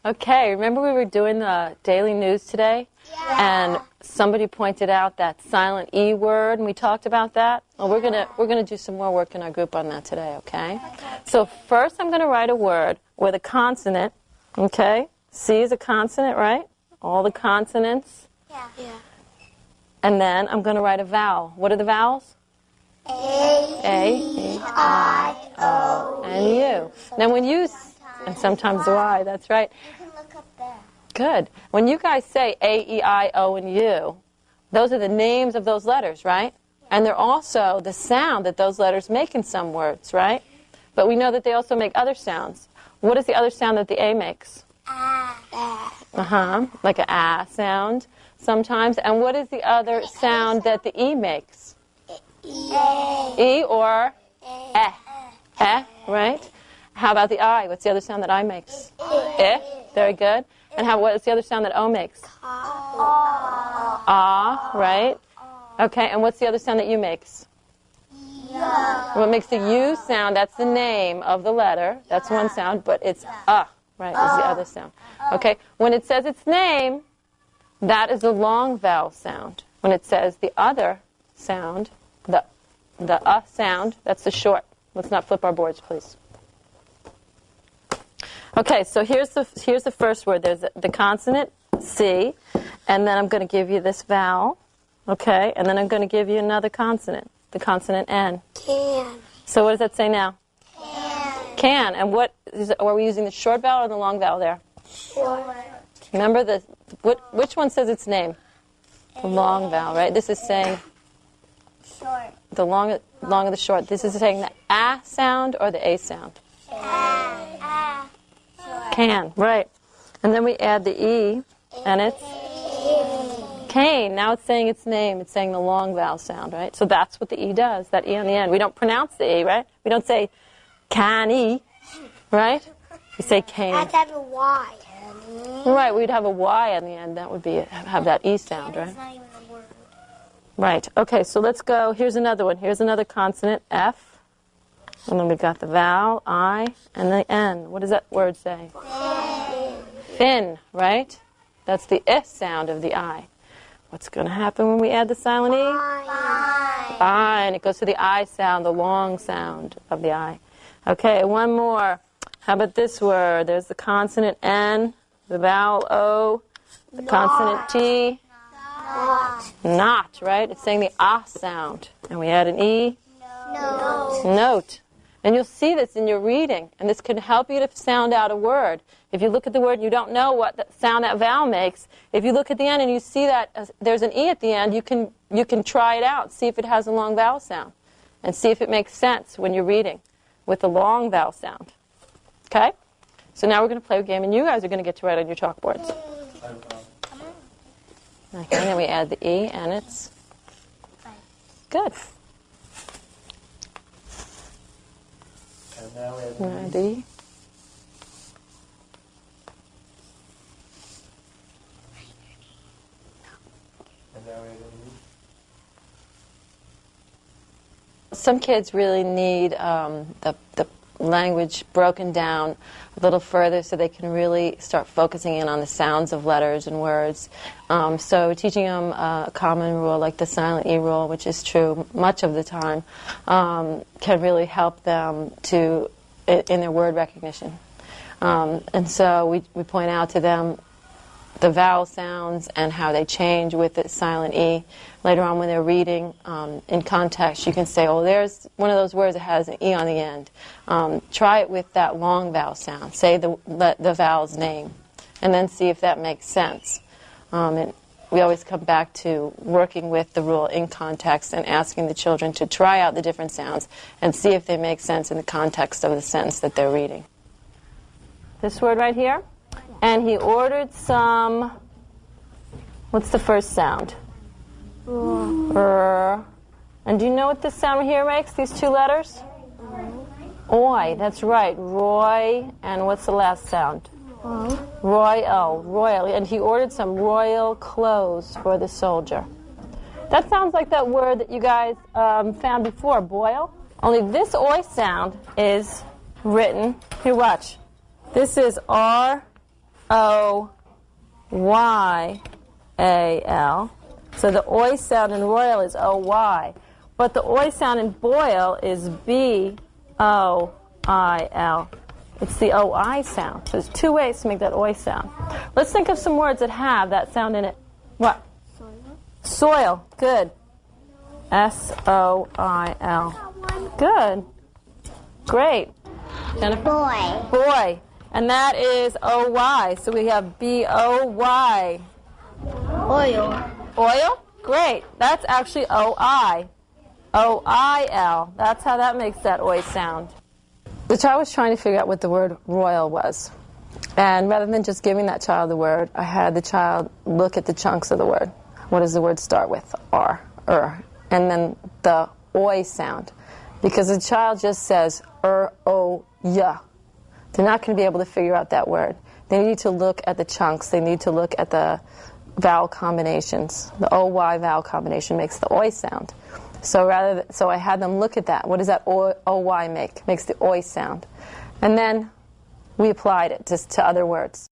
Okay, remember we were doing the daily news today? Yeah. And somebody pointed out that silent E word, and we talked about that. Well, we're gonna do some more work in our group on that today, okay? So first I'm going to write a word with a consonant, okay? C is a consonant, right? All the consonants. Yeah. And then I'm going to write a vowel. What are the vowels? A, E, I, O, and U. Now when you, and sometimes Y, that's right. You can look up there. Good. When you guys say A, E, I, O, and U, those are the names of those letters, right? And they're also the sound that those letters make in some words, right? But we know that they also make other sounds. What is the other sound that the A makes? Like a ah sound sometimes. And what is the other sound that the E makes? E or eh. Eh, right? How about the I? What's the other sound that I makes? Eh. Very good. And what is the other sound that O makes? Ah, right? Okay, and what's the other sound that U makes? What makes the U sound? That's the name of the letter. That's one sound, but it's right, is the other sound. Okay, when it says its name, that is the long vowel sound. When it says the other sound, the sound, that's the short. Let's not flip our boards, please. Okay, so here's the first word. There's the consonant C, and then I'm going to give you this vowel, okay, and then I'm going to give you another consonant, the consonant N. Can. So what does that say now? Can. And what is it, are we using the short vowel or the long vowel there? Short. Remember which one says its name? The long vowel, right? This is saying Short. the long of the short. This is saying the A sound or the A sound? Short. Can, right. And then we add the E, and it's cane. Now it's saying its name. It's saying the long vowel sound, right? So that's what the E does, that E on the end. We don't pronounce the E, right? We don't say can-E, right? We say cane. I'd have a Y. Right, we'd have a Y on the end. That would have that E sound, right? It's not even a word. Right. Okay, so let's go. Here's another one. Here's another consonant, F. And then we've got the vowel, I, and the N. What does that word say? Fin, right? That's the I sound of the I. What's going to happen when we add the silent E? Fine. It goes to the I sound, the long sound of the I. Okay, one more. How about this word? There's the consonant N, the vowel O, the consonant T. Not, right? It's saying the ah sound. And we add an E. Note. And you'll see this in your reading, and this can help you to sound out a word. If you look at the word and you don't know what sound that vowel makes, if you look at the end and you see that there's an E at the end, you can try it out, see if it has a long vowel sound, and see if it makes sense when you're reading with the long vowel sound. Okay? So now we're going to play a game, and you guys are going to get to write on your chalkboards. Okay, and then we add the E, and it's good. And now we have And the E. And now we have Some kids really need the language broken down a little further so they can really start focusing in on the sounds of letters and words. So teaching them a common rule like the silent E rule, which is true much of the time, can really help them in their word recognition. And so we point out to them the vowel sounds and how they change with the silent E. Later on when they're reading in context, you can say, oh, there's one of those words that has an E on the end. Try it with that long vowel sound. Say the vowel's name, and then see if that makes sense. And we always come back to working with the rule in context and asking the children to try out the different sounds and see if they make sense in the context of the sentence that they're reading. This word right here? And he ordered some, what's the first sound? R. And do you know what this sound here makes, these two letters? Oi, that's right. Roy, and what's the last sound? Royal. Royal. And he ordered some royal clothes for the soldier. That sounds like that word that you guys found before, boil. Only this oi sound is written, here watch. This is R S-O-Y-A-L. So the oi sound in royal is O-Y. But the oi sound in boil is B-O-I-L. It's the O-I sound. So there's two ways to make that oi sound. Let's think of some words that have that sound in it. What? Soil. Soil. Good. S-O-I-L. Good. Great. Jennifer? Boy. Boy. And that is O-Y. So we have B-O-Y. Oil. Oil? Great. That's actually O-I. O-I-L. That's how that makes that oi sound. The child was trying to figure out what the word royal was. And rather than just giving that child the word, I had the child look at the chunks of the word. What does the word start with? R, and then the oi sound. Because the child just says o-ya. They're not going to be able to figure out that word. They need to look at the chunks. They need to look at the vowel combinations. The O-Y vowel combination makes the oi sound. So I had them look at that. What does that O-Y make? Makes the oi sound. And then we applied it just to other words.